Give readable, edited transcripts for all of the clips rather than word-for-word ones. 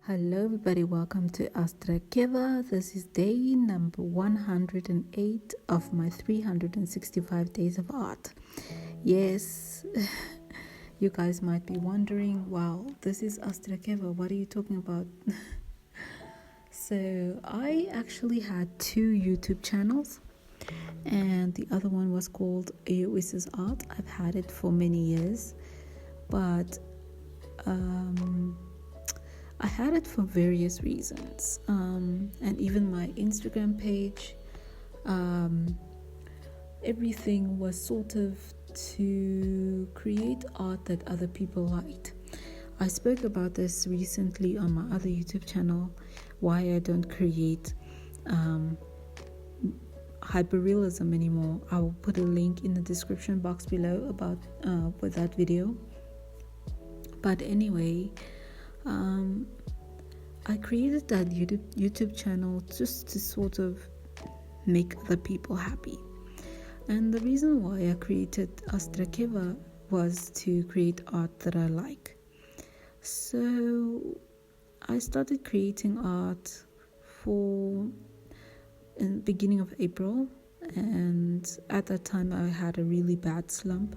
Hello everybody, welcome to astraeakeva. This is day number 108 of my 365 days of art. Yes, you guys might be wondering, wow, this is astraeakeva, what are you talking about? So I actually had two YouTube channels, and the other one was called Aois's Art. I've had it for many years, but I had it for various reasons, and even my Instagram page, everything was sort of to create art that other people liked. I spoke about this recently on my other YouTube channel, why I don't create hyperrealism anymore. I will put a link in the description box below about for that video. But anyway, I created that YouTube channel just to sort of make other people happy. And the reason why I created astraeakeva was to create art that I like. So I started creating art in the beginning of April, and at that time I had a really bad slump,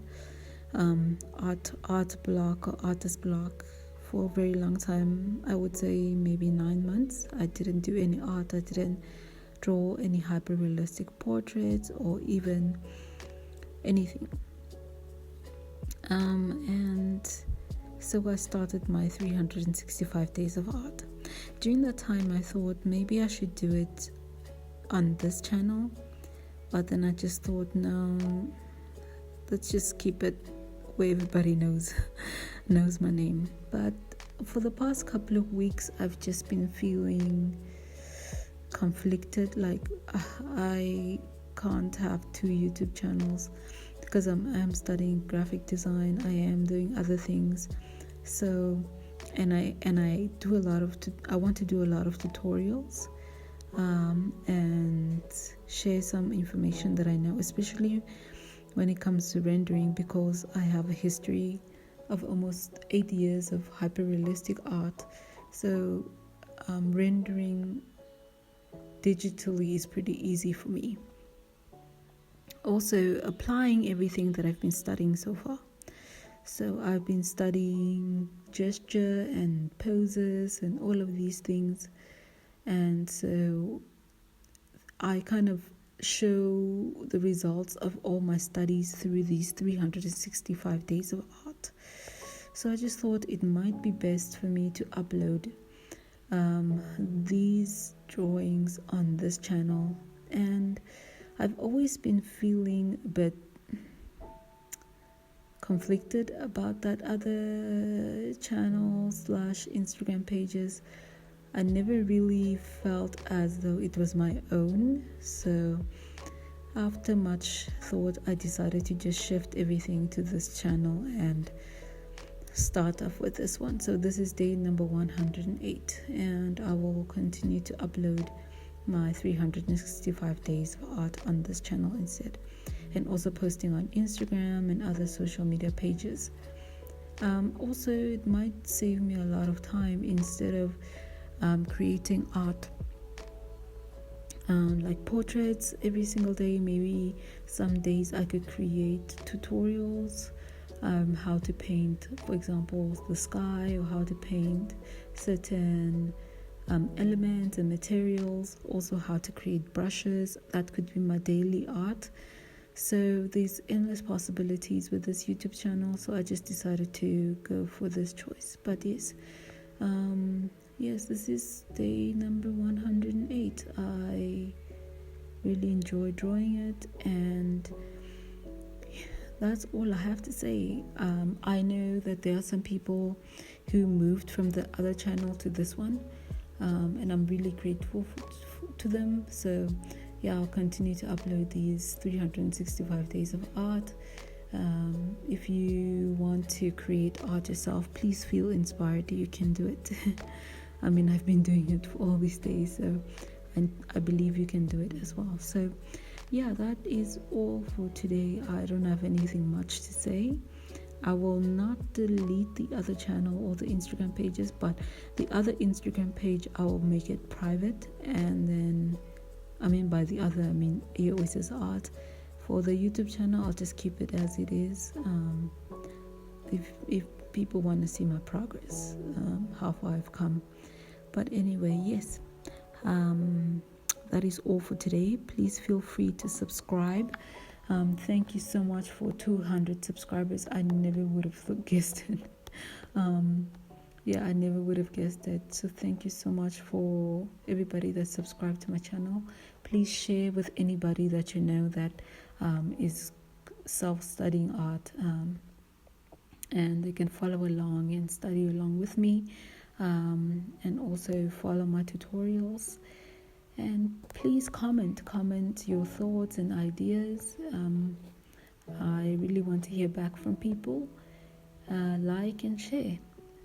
art block or artist block. For a very long time, I would say maybe 9 months, I didn't do any art. I didn't draw any hyper-realistic portraits or even anything. And so I started my 365 days of art. During that time, I thought maybe I should do it on this channel, but then I just thought, no, let's just keep it where everybody knows my name. But for the past couple of weeks, I've just been feeling conflicted, like I can't have two YouTube channels because I'm studying graphic design. I am doing other things, so and I do a lot of I want to do a lot of tutorials and share some information that I know, especially when it comes to rendering, because I have a history of almost 8 years of hyper-realistic art. So rendering digitally is pretty easy for me. Also applying everything that I've been studying so far. So I've been studying gesture and poses and all of these things. And so I kind of show the results of all my studies through these 365 days of art. So I just thought it might be best for me to upload these drawings on this channel. And I've always been feeling a bit conflicted about that other channel / Instagram pages. I never really felt as though it was my own. So after much thought, I decided to just shift everything to this channel and start off with this one. So this is day number 108, and I will continue to upload my 365 days of art on this channel instead, and also posting on Instagram and other social media pages. Also, it might save me a lot of time instead of creating art like portraits every single day. Maybe some days I could create tutorials, how to paint, for example, the sky, or how to paint certain elements and materials, also how to create brushes. That could be my daily art. So there's endless possibilities with this YouTube channel, so I just decided to go for this choice. But yes, this is day number 108. I really enjoy drawing it, and that's all I have to say. I know that there are some people who moved from the other channel to this one, and I'm really grateful to them. So yeah, I'll continue to upload these 365 days of art. If you want to create art yourself, please feel inspired. You can do it. I mean, I've been doing it for all these days, so I believe you can do it as well. So yeah, that is all for today. I don't have anything much to say. I will not delete the other channel or the Instagram pages, but the other Instagram page I will make it private, and then by the other AOS's art. For the YouTube channel, I'll just keep it as it is. If people want to see my progress, how far I've come. But anyway, yes, that is all for today. Please feel free to subscribe. Thank you so much for 200 subscribers. I never would have guessed it. I never would have guessed it. So thank you so much for everybody that subscribed to my channel. Please share with anybody that you know that is self-studying art, and they can follow along and study along with me, and also follow my tutorials. And please comment your thoughts and ideas. I really want to hear back from people. Like and share.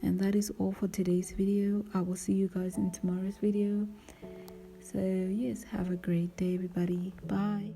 And that is all for today's video. I will see you guys in tomorrow's video. So yes, have a great day, everybody. Bye.